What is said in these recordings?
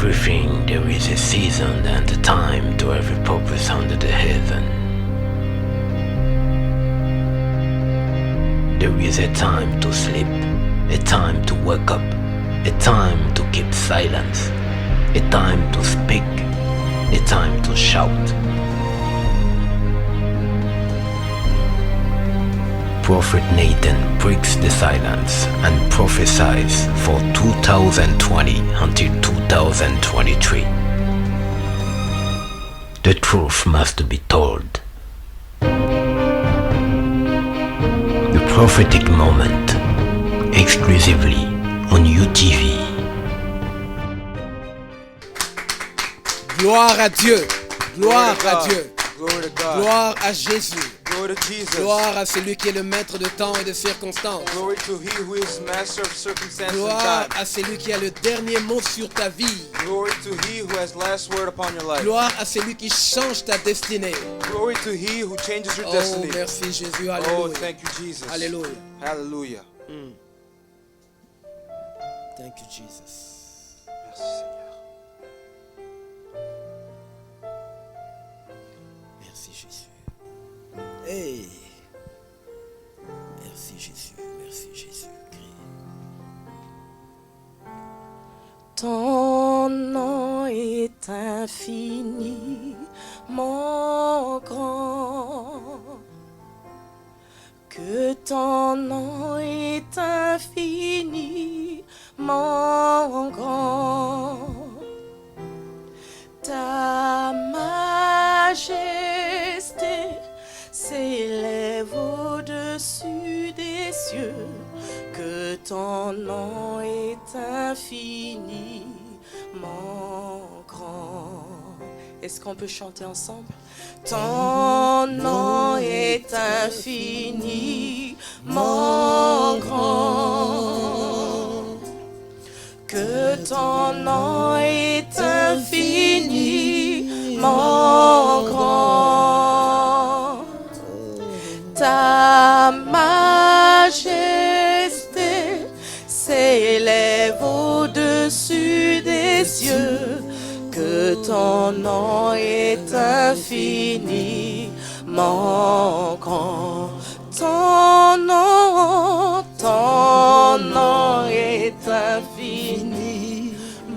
everything there is a season and a time to every purpose under the heaven. There is a time to sleep, a time to wake up, a time to keep silence, a time to speak, a time to shout. Prophet Nathan breaks the silence and prophesies for 2020 until 2023. The truth must be told. The prophetic moment, exclusively on UTV. Gloire à Dieu, gloire à Dieu, Glory to God. gloire à Jésus. Glory to Jesus. Gloire à celui qui est le maître de temps et de circonstances. Glory to He who is master of circumstance and Gloire time. à celui qui a le dernier mot sur ta vie. Glory to He who has last word upon your life. Gloire à celui qui change ta destinée. Glory to He who changes your Oh, destiny. merci Jésus, Oh, alléluia. thank you, Jesus. Alléluia. Hallelujah. Thank you, Jesus. Merci, Seigneur. Merci Jésus. Hey. Merci Jésus, merci Jésus. Ton nom est infiniment grand, que ton nom est infiniment grand. Ta majesté s'élève au-dessus des cieux, que ton nom est infiniment grand. Est-ce qu'on peut chanter ensemble? Ton nom est infiniment grand, que ton nom est infiniment grand. Ta majesté s'élève au-dessus des cieux, que ton nom est infiniment grand. Ton nom est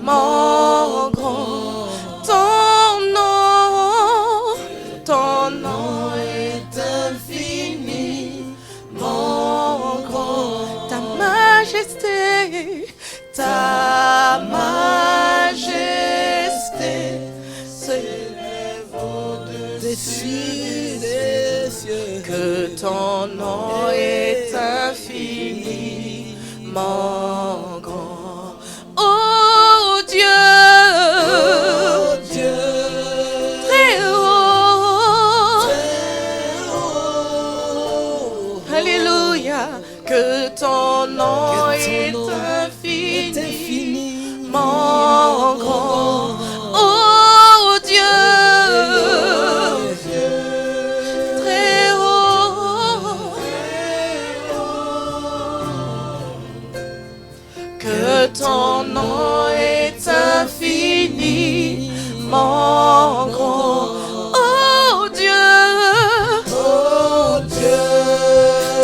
infiniment grand. Ton nom est infiniment grand. Ta majesté s'élève au-dessus des cieux, que ton nom est infiniment grand. Oh Dieu, très haut, alléluia, que ton nom est infiniment grand. Oh Dieu, très haut, que ton nom est infiniment grand. Oh Dieu,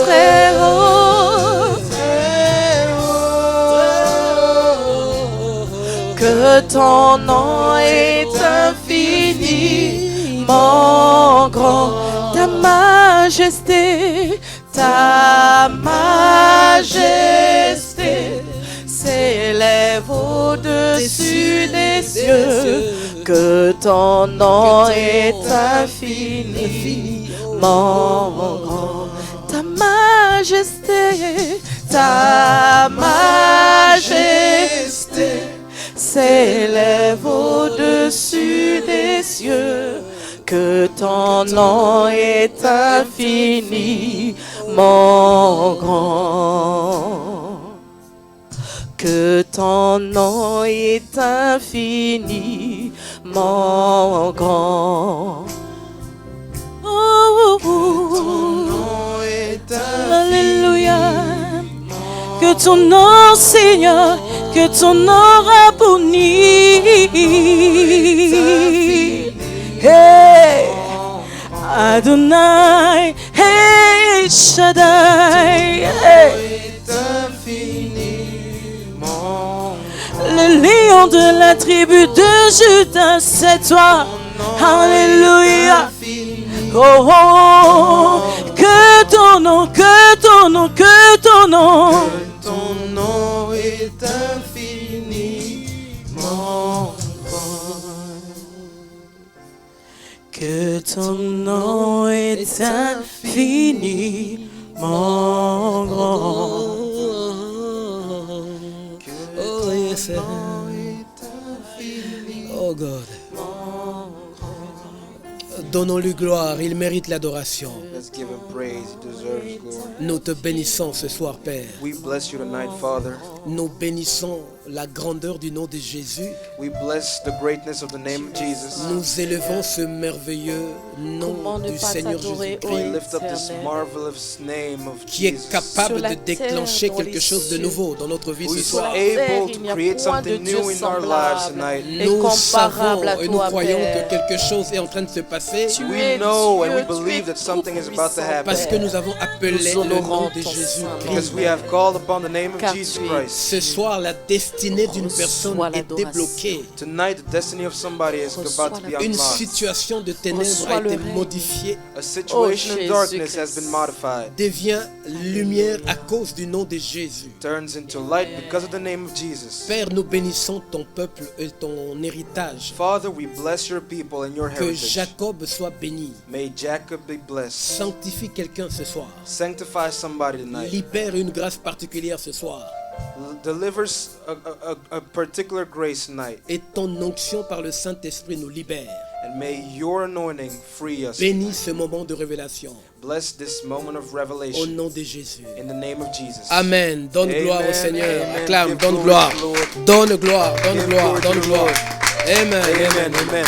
très haut, que ton nom est infiniment grand. Ta majesté s'élève au-dessus des cieux, que ton nom est infiniment grand. Ta majesté s'élève au-dessus des cieux, que ton nom est infiniment grand. Que ton nom est infiniment grand. Oh, Alléluia. Que ton nom, Seigneur, que ton nom abonit. Hey, Adonai, hey, Shaddai, hey. Le lion de la tribu de Judas, c'est toi. Alléluia. Oh, oh, que ton nom, que ton nom, que ton nom. Ton nom est infiniment grand. Que ton nom est infiniment grand. Oh, yes. Oh, God. Donnons-lui gloire, il mérite l'adoration. Let's give him praise. He deserves glory. Nous te bénissons ce soir, Père. We bless you tonight, Father. Nous bénissons la grandeur du nom de Jésus. We bless the greatness of the name of Jesus. Nous élevons ce merveilleux nom Comment ne du pas Seigneur t'adorer, Jésus-Christ, We lift up this Éternel. marvelous name of qui est Jesus, capable Sur la de déclencher terre, dans quelque les chose de cieux. nouveau dans notre vie who ce is soir. able il to n'y a create point de something Dieu new in our lives semblable. tonight. Et Nous comparable savons à et nous toi, croyons Père. que quelque chose est en train de se passer Tu We es know and we Dieu, tu believe es that something is about to tout-puissant, happen. parce que nous avons appelé Nous le nom honorons de ton Jésus-Christ. Because we have called upon the name of Car Jesus tu es Christ. Ce soir, la destinée d'une Reçois personne est l'adoration. débloquée. Tonight, the destiny of somebody is Reçois about to be la- Une unlocked. situation de ténèbres Reçois a le été règne. modifiée, A situation Oh, of darkness has Jésus-Christ. been modified. devient lumière à cause du nom de Jésus. Turns into light because of the name of Jesus. Père, nous bénissons ton peuple et ton héritage. Father, we bless your people and your Que heritage. Jacob soit béni. May Jacob be blessed. Sanctifie quelqu'un ce soir. Sanctify somebody tonight. Libère une grâce particulière ce soir. Delivers a particular grace tonight. Et ton onction par le Saint-Esprit nous libère. And may your anointing free us. Bénis ce moment de révélation. Bless this moment of Au revelation nom de Jésus. in the name of Jesus. Amen. Donne Amen, gloire au Seigneur. amen. Acclame, Give donne glory gloire. to the Lord. Donne gloire, donne Give gloire, glory to donne the gloire. Lord. Amen. Amen. Amen. Amen.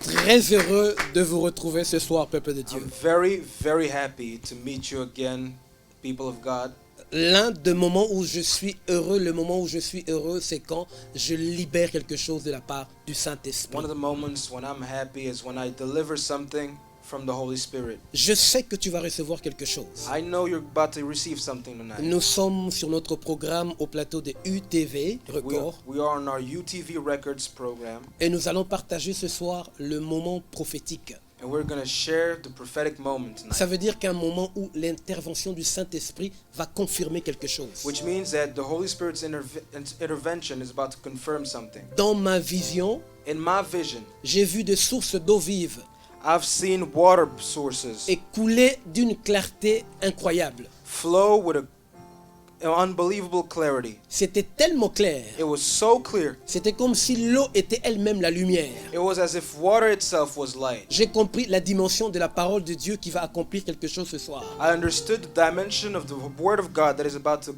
Très heureux de vous retrouver ce soir, peuple de Dieu. I'm very, very happy to meet you again, people of God. L'un des moments où je suis heureux, le moment où je suis heureux, c'est quand je libère quelque chose de la part du Saint-Esprit. One of the moments when I'm happy is when I deliver something from the Holy Spirit. Je sais que tu vas recevoir quelque chose. I know you're about to receive something tonight. Nous sommes sur notre programme au plateau de UTV Record We are on our UTV Records program, et nous allons partager ce soir le moment prophétique. and we're going to share the prophetic moment tonight. Ça veut dire qu'un moment où l'intervention du Saint-Esprit va confirmer quelque chose. Which means that the Holy Spirit's intervention is about to confirm something. Dans ma vision, In my vision, j'ai vu des sources d'eau vive I've seen water sources et couler d'une clarté incroyable. flow with an unbelievable clarity. C'était tellement clair. It was so clear. C'était comme si l'eau était elle-même la lumière. It was as if water itself was light. J'ai compris la dimension de la parole de Dieu qui va accomplir quelque chose ce soir. I understood the dimension of the Word of God that is about to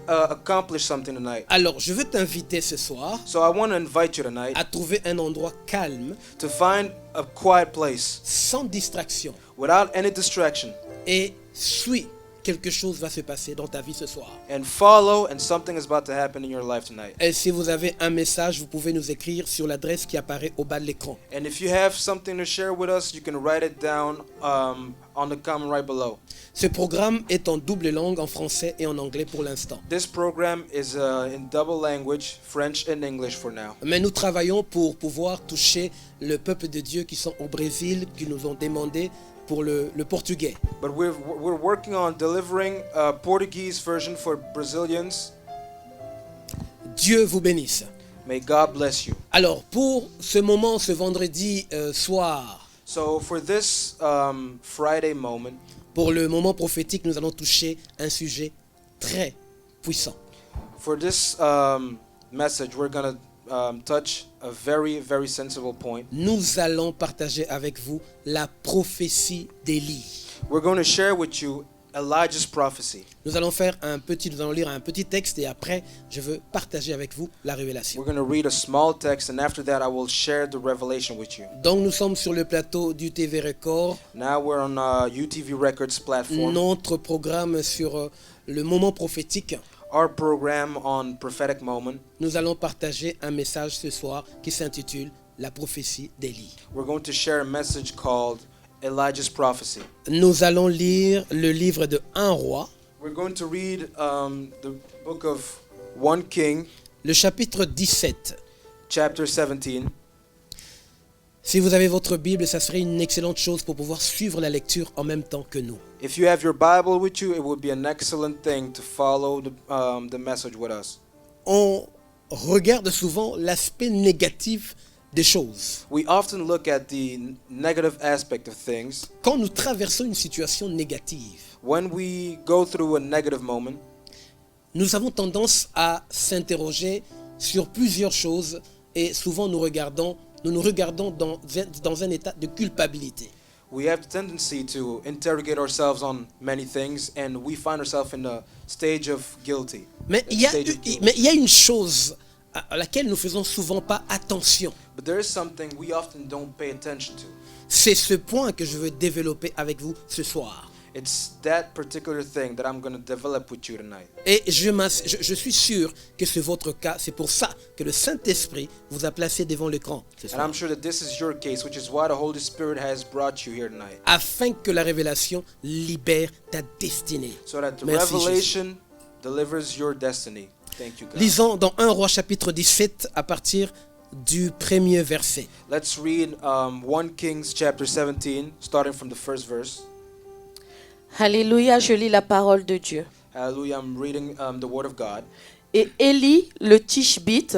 accomplish something tonight. Alors, je veux t'inviter ce soir So I want to invite you tonight à trouver un endroit calme, to find a quiet place sans distraction. without any distraction Et suis, quelque chose va se passer dans ta vie ce soir. and follow, and something is about to happen in your life tonight. Et si vous avez un message, vous pouvez nous écrire sur l'adresse qui apparaît au bas de l'écran. And if you have something to share with us, you can write it down on the comment right below. Ce programme est en double langue, en français et en anglais pour l'instant. This program is in double language, French and English for now. Mais nous travaillons pour pouvoir toucher le peuple de Dieu qui sont au Brésil, qui nous ont demandé pour le portugais. But we're working on delivering a Portuguese version for Brazilians. Dieu vous bénisse. May God bless you. Alors, pour ce moment, ce vendredi soir, So for this Friday moment, pour le moment prophétique, nous allons toucher un sujet très puissant. for this message, we're going to touch a very, very sensible point. Nous allons partager avec vous la prophétie d'Élie. We're going to share with you Elijah's prophecy. Nous allons lire un petit texte et après, je veux partager avec vous la révélation. We're going to read a small text, and after that, I will share the revelation with you. Donc, nous sommes sur le plateau du TV Record, Now we're on UTV Records platform. notre programme sur le moment prophétique. Our program on prophetic moment. Nous allons partager un message ce soir qui s'intitule La prophétie d'Élie. We're going to share a message called Elijah's prophecy. Nous allons lire le livre de 1 roi, We're going to read the book of 1 King, le chapitre 17. chapter 17. Si vous avez votre Bible, ça serait une excellente chose pour pouvoir suivre la lecture en même temps que nous. If you have your Bible with you, it would be an excellent thing to follow the message with us. On regarde souvent l'aspect négatif des choses. We often look at the negative aspect of things. Quand nous traversons une situation négative, When we go through a negative moment, nous avons tendance à s'interroger sur plusieurs choses et souvent nous nous regardons dans un état de culpabilité. we have the tendency to interrogate ourselves on many things, and we find ourselves in a stage of guilty. Mais il y a une chose à laquelle nous faisons souvent pas attention. But there is something we often don't pay attention to. C'est ce point que je veux développer avec vous ce soir. It's that particular thing that I'm going to develop with you tonight. Et je suis sûr que c'est votre cas. C'est pour ça que le Saint-Esprit vous a placé devant l'écran ce And soir. I'm sure that this is your case, which is why the Holy Spirit has brought you here tonight. Afin que la révélation libère ta destinée. So that the Merci, revelation delivers your destiny. Thank you, God. Lisons dans 1 Roi chapitre 17 à partir du premier verset. Let's read 1 Kings chapter 17, starting from the first verse. Alléluia, je lis la parole de Dieu. Hallelujah, I'm reading the word of God. Et Élie, le Tishbite,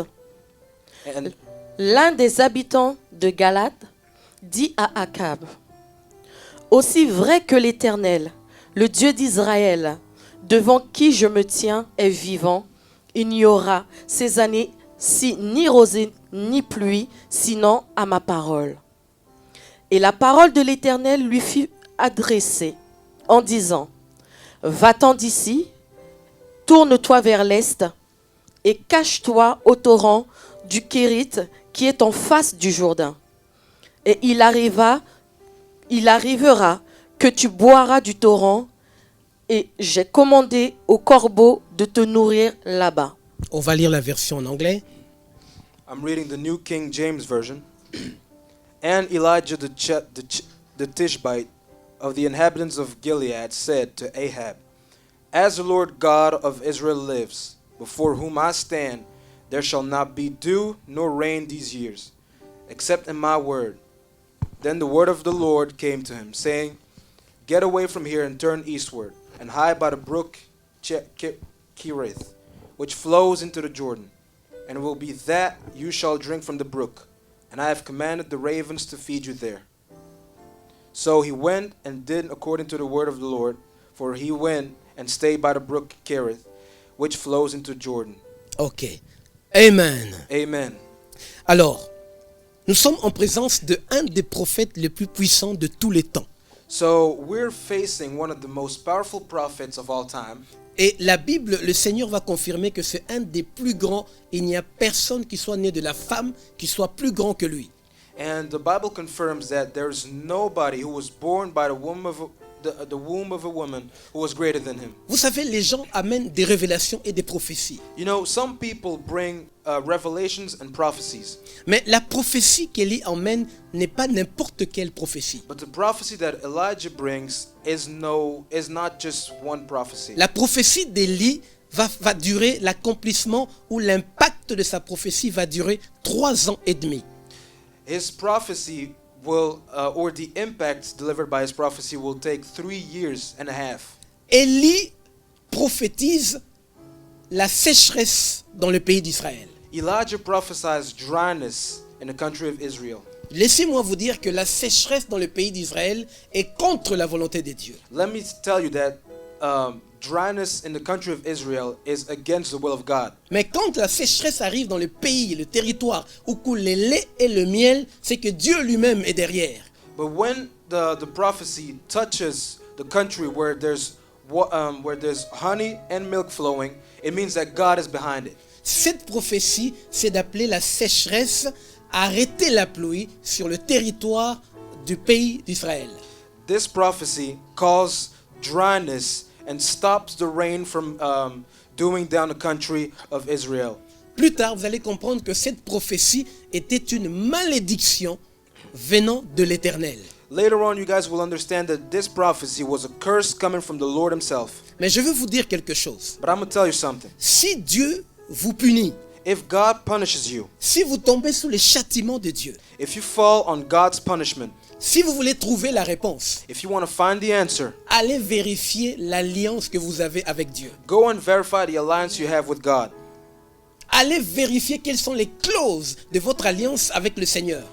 And l'un des habitants de Galate, dit à Akab: Aussi vrai que l'Éternel, le Dieu d'Israël, devant qui je me tiens, est vivant, il n'y aura ces années-ci ni rosée ni pluie, sinon à ma parole. Et la parole de l'Éternel lui fut adressée en disant: Va-t'en d'ici, tourne-toi vers l'est et cache-toi au torrent du Kérit qui est en face du Jourdain. Et il arrivera que tu boiras du torrent, et j'ai commandé aux corbeaux de te nourrir là-bas. On va lire la version en anglais. I'm reading the New King James Version. And Elijah the Tishbite of the inhabitants of Gilead said to Ahab, As the Lord God of Israel lives, before whom I stand, there shall not be dew nor rain these years, except in my word. Then the word of the Lord came to him, saying, Get away from here and turn eastward, and hide by the brook Cherith, which flows into the Jordan. And it will be that you shall drink from the brook, and I have commanded the ravens to feed you there. So he went and did according to the word of the Lord, for he went and stayed by the brook Cherith, which flows into Jordan. Ok. Amen. Amen. Alors, nous sommes en présence de un des prophètes les plus puissants de tous les temps. So we're facing one of the most powerful prophets of all time. Et la Bible, le Seigneur va confirmer que c'est un des plus grands. Il n'y a personne qui soit né de la femme qui soit plus grand que lui. And the Bible confirms that there's nobody who was born by the womb of a woman who was greater than him. Vous savez, les gens amènent des révélations et des prophéties. You know, some people bring revelations and prophecies. Mais la prophétie qu'Élie emmène n'est pas n'importe quelle prophétie. But the prophecy that Elijah brings is not just one prophecy. La prophétie d'Élie va durer, l'accomplissement ou l'impact de sa prophétie va durer 3 ans et demi. His prophecy will, or the impact delivered by his prophecy will take 3 years and a half. Élie prophétise la sécheresse dans le pays d'Israël. Elijah prophesies dryness in the country of Israel. Laissez-moi vous dire que la sécheresse dans le pays d'Israël est contre la volonté de Dieu. Let me tell you that dryness in the country of Israel is against the will of God. Mais quand la sécheresse arrive dans le pays, le territoire où coule le lait et le miel, c'est que Dieu lui-même est derrière. But when the prophecy touches the country where there's where there's honey and milk flowing, it means that God is behind it. Cette prophétie, c'est d'appeler la sécheresse à arrêter la pluie sur le territoire du pays d'Israël. This prophecy calls dryness and stops the rain from doing down the country of Israel. Plus tard, vous allez comprendre que cette prophétie était une malédiction venant de l'Éternel. Later on, you guys will understand that this prophecy was a curse coming from the Lord himself. Mais je veux vous dire quelque chose. But I'm going to tell you something. Si Dieu vous punit, If God punishes you, si vous tombez sous les châtiments de Dieu, if you fall on God's punishment, si vous voulez trouver la réponse, if you want to find the answer, allez vérifier l'alliance que vous avez avec Dieu. go and verify the alliance you have with God. Allez vérifier quelles sont les clauses de votre alliance avec le Seigneur.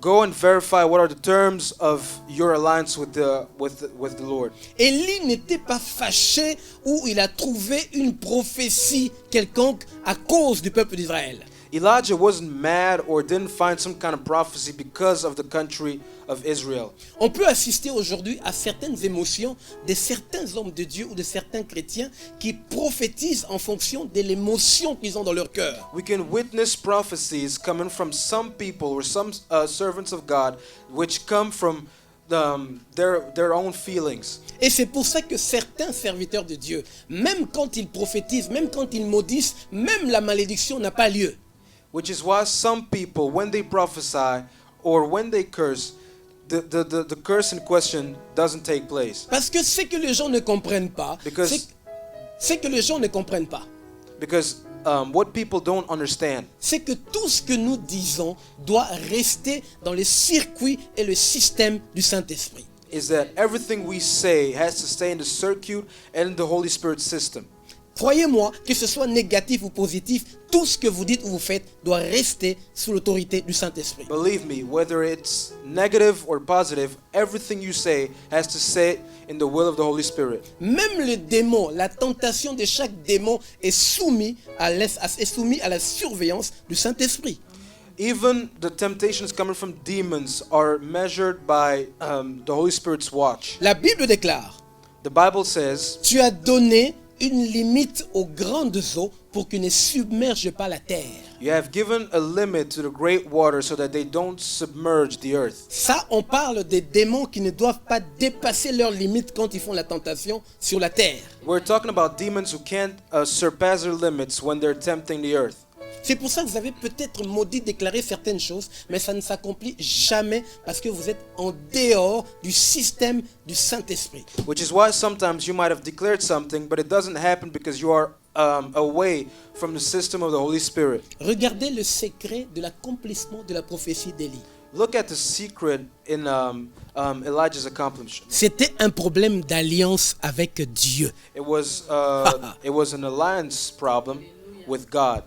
Go and verify what are the terms of your alliance with the Lord. Élie n'était pas fâché ou il a trouvé une prophétie quelconque à cause du peuple d'Israël. Elijah wasn't mad or didn't find some kind of prophecy because of the country of Israel. On peut assister aujourd'hui à certaines émotions de certains hommes de Dieu ou de certains chrétiens qui prophétisent en fonction de l'émotion qu'ils ont dans leur cœur. We can witness prophecies coming from some people or some servants of God which come from their own feelings. Et c'est pour ça que certains serviteurs de Dieu, même quand ils prophétisent, même quand ils maudissent, même la malédiction n'a pas lieu. Which is why some people, when they prophesy or when they curse, the curse in question doesn't take place. Parce que ce que les gens ne comprennent pas, Because- c'est que les gens ne comprennent pas, Because what people don't understand c'est que tout ce que nous disons doit rester dans le circuit et le système du Saint-Esprit. is that everything we say has to stay in the circuit and in the Holy Spirit system. Croyez-moi, que ce soit négatif ou positif, tout ce que vous dites ou vous faites doit rester sous l'autorité du Saint-Esprit. Believe me, whether it's negative or positive, everything you say has to stay in the will of the Holy Spirit. Même le démon, la tentation de chaque démon est soumis à la surveillance du Saint-Esprit. Even the temptations coming from demons are measured by the Holy Spirit's watch. La Bible déclare, The Bible says, tu as donné une limite aux grandes eaux pour qu'ils ne submergent pas la terre. you have given a limit to the great water so that they don't submerge the earth. Ça, on parle des démons qui ne doivent pas dépasser leurs limites quand ils font la tentation sur la terre. We're talking about demons who can't surpass their limits when they're tempting the earth. C'est pour ça que vous avez peut-être maudit déclaré certaines choses, mais ça ne s'accomplit jamais parce que vous êtes en dehors du système du Saint-Esprit. Which is why sometimes you might have declared something, but it doesn't happen because you are away from the system of the Holy Spirit. Regardez le secret de l'accomplissement de la prophétie d'Élie. Look at the secret in Elijah's accomplishment. C'était un problème d'alliance avec Dieu. It was an alliance problem with God.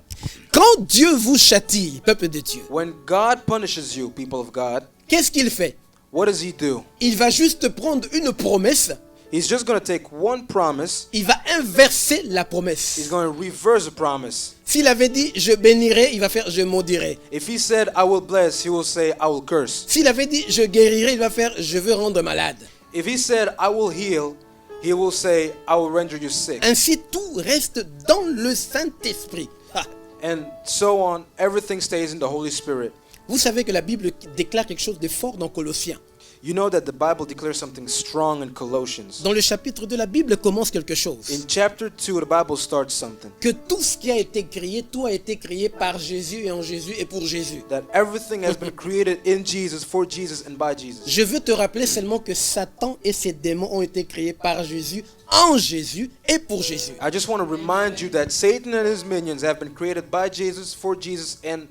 Quand Dieu vous châtie, peuple de Dieu, When God punishes you, people of God, qu'est-ce qu'il fait? what does he do? Il va juste prendre une promesse, He's just going to take one promise. il va inverser la He's promesse. going to reverse the promise. S'il avait dit je bénirai, il va faire je maudirai. If he said, I will bless, he will say, I will curse. S'il avait dit je guérirai, il va faire je veux rendre malade. If he said, I will heal, he will say, I will render you sick. Ainsi tout reste dans le Saint-Esprit. Ah. And so on, everything stays in the Holy Spirit. Vous savez que la Bible déclare quelque chose de fort dans Colossiens. You know that the Bible declares something strong in Colossians. Dans le chapitre 2, la Bible commence quelque chose. In chapter 2, the Bible starts something. Que tout ce qui a été créé, tout a été créé par Jésus et en Jésus et pour Jésus. That everything has been created in Jesus, for Jesus, and by Jesus. Je veux te rappeler seulement que Satan et ses démons ont été créés par Jésus, en Jésus et pour Jésus. I just want to remind you that Satan and his minions have been created by Jesus, for Jesus, and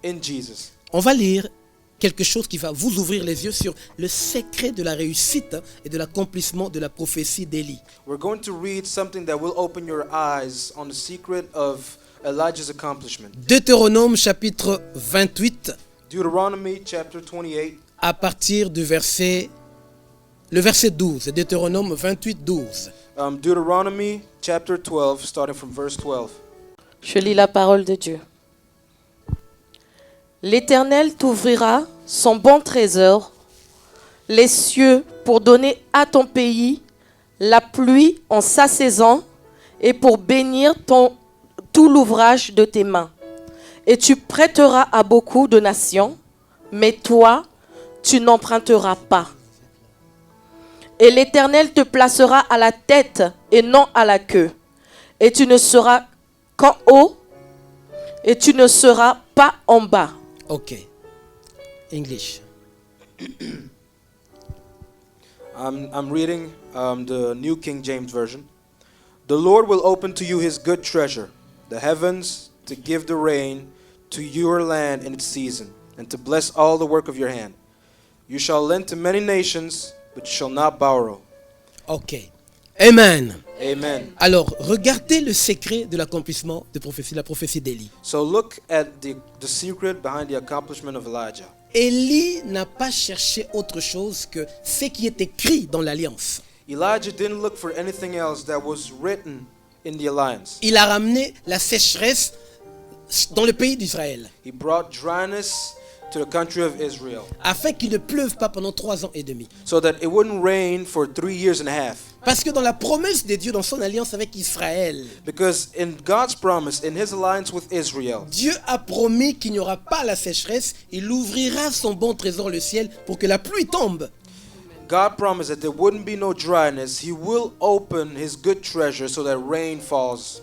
in Jesus. On va lire quelque chose qui va vous ouvrir les yeux sur le secret de la réussite et de l'accomplissement de la prophétie d'Élie. We're going to read something that will open your eyes on the secret of Elijah's accomplishment. Deutéronome chapitre 28 Deuteronomy chapter 28, à partir du verset 12. Deutéronome 28, 12. Deuteronomy chapter 12, starting from verse 12. Je lis la parole de Dieu. L'Éternel t'ouvrira son bon trésor, les cieux, pour donner à ton pays la pluie en sa saison et pour bénir tout l'ouvrage de tes mains. Et tu prêteras à beaucoup de nations, mais toi, tu n'emprunteras pas. Et l'Éternel te placera à la tête et non à la queue. Et tu ne seras qu'en haut et tu ne seras pas en bas. Ok. English. I'm reading the New King James Version. The Lord will open to you his good treasure, the heavens, to give the rain to your land in its season, and to bless all the work of your hand. You shall lend to many nations, but you shall not borrow. Ok. Amen. Amen. Alors, regardez le secret de l'accomplissement de prophétie, la prophétie d'Élie. So look at the secret behind the accomplishment of Elijah. Élie n'a pas cherché autre chose que ce qui est écrit dans l'Alliance. Elijah didn't look for anything else that was written in the alliance. Il a ramené la sécheresse dans le pays d'Israël, He brought dryness to the country of Israel afin qu'il ne pleuve pas pendant 3 ans et demi. so that it wouldn't rain for 3 years and a half. Parce que dans la promesse de Dieu, dans son alliance avec Israël, Because in God's promise, in his alliance with Israel, Dieu a promis qu'il n'y aura pas la sécheresse. Il ouvrira son bon trésor, le ciel, pour que la pluie tombe. God promised that there wouldn't be no dryness. He will open his good treasure so that rain falls.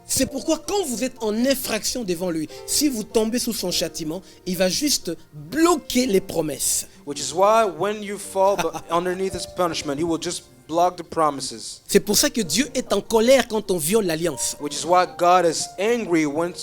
C'est pourquoi quand vous êtes en infraction devant lui, si vous tombez sous son châtiment, il va juste bloquer les promesses. Which is why when you fall underneath his punishment, he will just block the promises. C'est pour ça que Dieu est en colère quand on viole l'alliance. Which is why God is angry when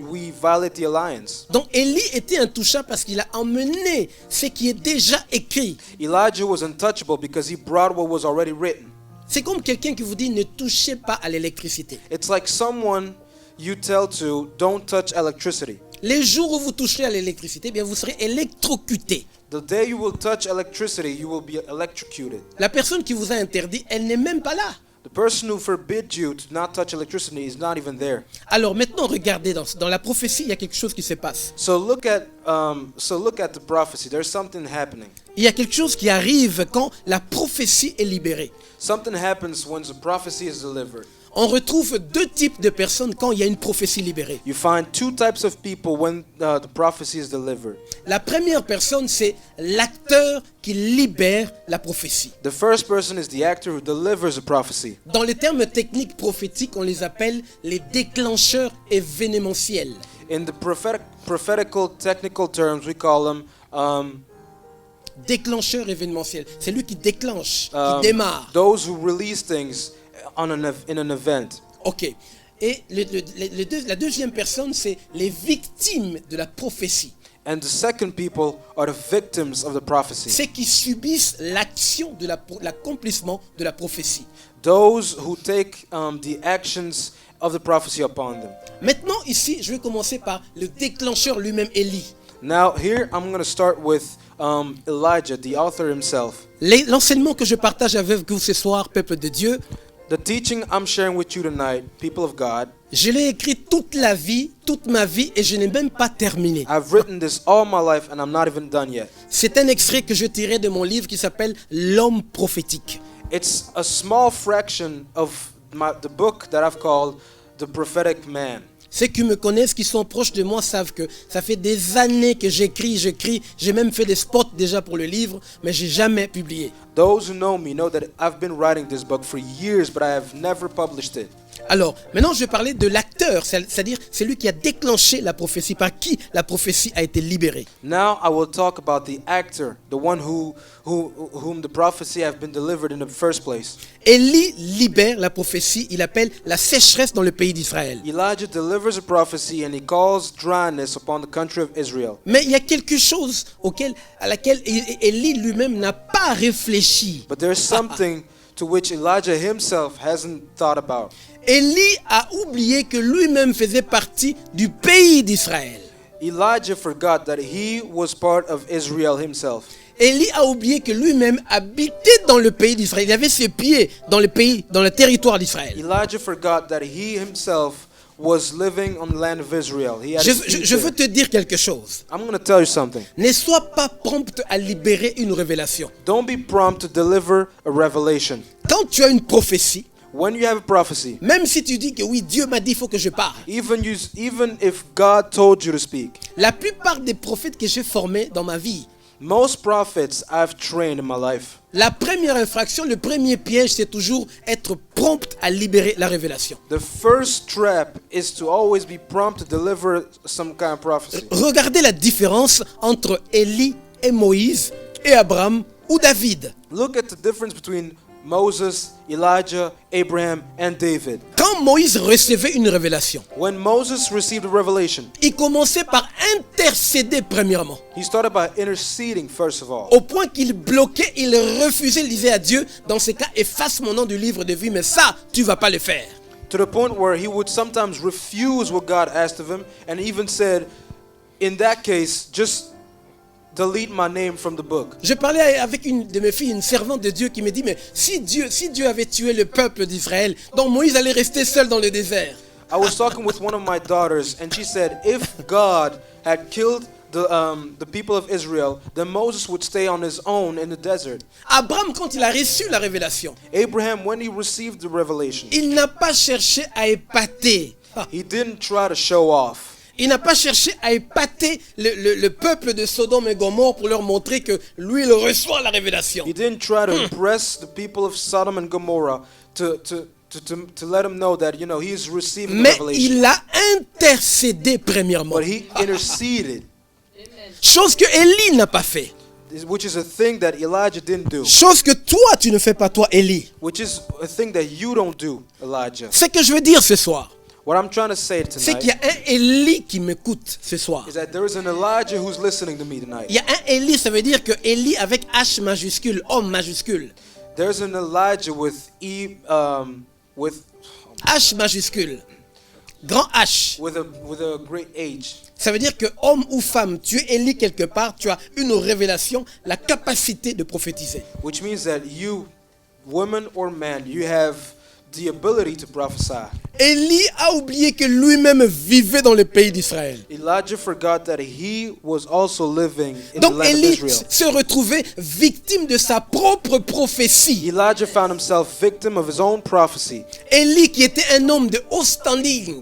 we violate the alliance. Donc Élie était intouchable parce qu'il a emmené ce qui est déjà écrit. Elijah was untouchable because he brought what was already written. C'est comme quelqu'un qui vous dit ne touchez pas à l'électricité. It's like someone you tell to don't touch electricity. Les jours où vous toucherez à l'électricité, eh bien vous serez électrocuté. The day you will touch electricity, you will be electrocuted. La personne qui vous a interdit, elle n'est même pas là. The person who forbid you to not touch electricity is not even there. Alors maintenant, regardez, dans la prophétie, il y a quelque chose qui se passe. So look at the prophecy. There's something happening. Il y a quelque chose qui arrive quand la prophétie est libérée. Something happens when the prophecy is delivered. On retrouve 2 types de personnes quand il y a une prophétie libérée. You find 2 types of people when the prophecy is delivered. La première personne, c'est l'acteur qui libère la prophétie. The first person is the actor who delivers a prophecy. Dans les termes techniques prophétiques, on les appelle les déclencheurs événementiels. In the prophetical technical terms, we call them Déclencheur événementiel. C'est lui qui déclenche, qui démarre. those who release things in an event. Ok. Et la deuxième personne, c'est les victimes de la prophétie. And the second people are the victims of the prophecy. Ceux qui subissent l'action de l'accomplissement de la prophétie. Those who take the actions of the prophecy upon them. Maintenant, ici, je vais commencer par le déclencheur lui-même, Élie. Now, here I'm going to start with Elijah, the author himself. L'enseignement que je partage avec vous ce soir, peuple de Dieu, The teaching I'm sharing with you tonight, people of God, je l'ai écrit toute ma vie, et je n'ai même pas terminé. I've written this all my life and I'm not even done yet. C'est un extrait que je tirais de mon livre qui s'appelle L'homme prophétique. It's a small fraction of the book that I've called The Prophetic Man. Ceux qui me connaissent, qui sont proches de moi, savent que ça fait des années que j'écris. J'ai même fait des spots déjà pour le livre, mais j'ai jamais publié. Those who know me know that I've been writing this book for years, but I have never published it. Alors, maintenant, je vais parler de l'acteur, c'est-à-dire celui qui a déclenché la prophétie, par qui la prophétie a été libérée. Now I will talk about the actor, the one whom the prophecy have been delivered in the first place. Élie libère la prophétie, il appelle la sécheresse dans le pays d'Israël. Elijah delivers a prophecy and he calls dryness upon the country of Israel. Mais il y a quelque chose à laquelle Élie lui-même n'a pas réfléchi. But there's something to which Elijah himself hasn't thought about. Élie a oublié que lui-même faisait partie du pays d'Israël. Elijah forgot that he was part of Israel himself. Élie a oublié que lui-même habitait dans le pays d'Israël. Il avait ses pieds dans le pays, dans le territoire d'Israël. Elijah forgot that he himself was living on the land of Israel. He had Je, his feet je veux there. te dire quelque chose. I'm going to tell you something. Ne sois pas prompt à libérer une révélation. Don't be prompt to deliver a revelation. Quand tu as une prophétie, When you have a prophecy, même si tu dis que oui, Dieu m'a dit, il faut que je parle. even if God told you to speak, La plupart des prophètes que j'ai formés dans ma vie, most prophets I've trained in my life, la première infraction, le premier piège, c'est toujours être prompt à libérer la révélation. the first trap is to always be prompt to deliver some kind of prophecy. Regardez la différence entre Élie et Moïse et Abraham ou David. Look at the difference between Moses, Elijah, Abraham, and David. Quand Moïse recevait une révélation, When Moses received a revelation, il commençait par intercéder premièrement. he started by interceding first of all. Au point qu'il bloquait, il refusait, il disait à Dieu, dans ces cas, efface mon nom du livre de vie, mais ça, tu vas pas le faire. To the point where he would sometimes refuse what God asked of him, and even said, in that case, just delete my name from the book. Je parlais avec une de mes filles, une servante de Dieu, qui me dit, mais si Dieu avait tué le peuple d'Israël, donc Moïse allait rester seul dans le désert. I was talking with one of my daughters, and she said, if God had killed the people of Israel, then Moses would stay on his own in the desert. Abraham, quand il a reçu la révélation, Abraham, when he received the revelation, il n'a pas cherché à épater. he didn't try to show off. Il n'a pas cherché à épater le peuple de Sodome et Gomorrhe pour leur montrer que lui, il reçoit la révélation. He didn't try to impress the people of Sodom and Gomorrah to let them know that, you know, he's receiving the Mais revelation. il a intercédé premièrement. But he interceded, Chose que Élie n'a pas fait. which is a thing that Elijah didn't do, Chose que toi, tu ne fais pas, toi, Élie. which is a thing that you don't do, Elijah. Ce que je veux dire ce soir, What I'm trying to say c'est qu'il y tonight a un Élie qui m'écoute ce soir. is that there is an Elijah who's listening to me tonight. Il y a un Élie, ça veut dire que Élie avec H majuscule, homme majuscule. There's an Elijah with H majuscule. Grand H. with a great age. Ça veut dire que homme ou femme, tu es Élie quelque part, tu as une révélation, la capacité de prophétiser. Which means that you, woman or man, you have the ability to prophesy. Élie a oublié que lui-même vivait dans le pays d'Israël. Elijah forgot that he was also living in the Donc land of Élie Israel. se retrouvait victime de sa propre prophétie. Elijah found himself victim of his own prophecy. Élie qui était un homme de haut standing.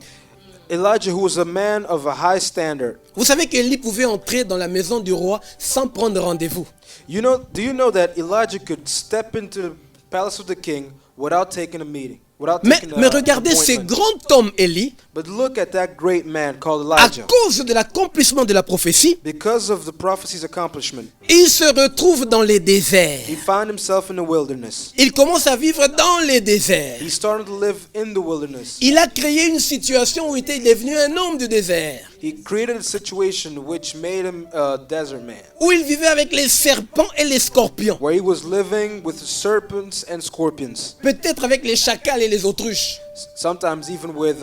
Elijah, who was a man of a high standard. Vous savez qu'Élie pouvait entrer dans la maison du roi sans prendre rendez-vous. Do you know that Elijah could step into the palace of the king without taking a meeting? Without taking Mais a regardez ce appointment? grand homme Élie, But look at that great man called à Elijah. cause de l'accomplissement de la prophétie, Because of the prophecy's accomplishment, il se retrouve dans les déserts. he found himself in the wilderness. Il commence à vivre dans les déserts. He started to live in the wilderness. Il a créé une situation où il est devenu un homme du désert, He created a situation which made him a desert man, où il vivait avec les serpents et les scorpions, where he was living with serpents and scorpions, peut-être avec les chacals et les autruches. sometimes even with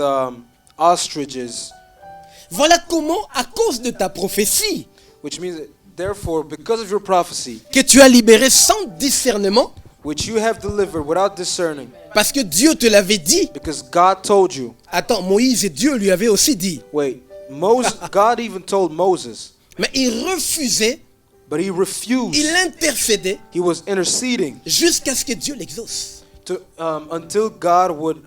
ostriches, Voilà comment, à cause de ta prophétie, which means that, therefore, because of your prophecy, que tu as libéré sans discernement, which you have delivered without discerning, parce que Dieu te l'avait dit. because God told you. Attends, Moïse et Dieu lui avaient aussi dit. Wait, God even told Moses, Mais il refusait, but he refused. il intercédait He was interceding jusqu'à ce que Dieu l'exauce. until God would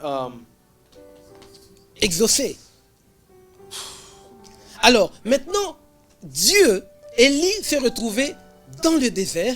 Exaucer. Alors, maintenant, Dieu, Élie s'est retrouvé dans le désert.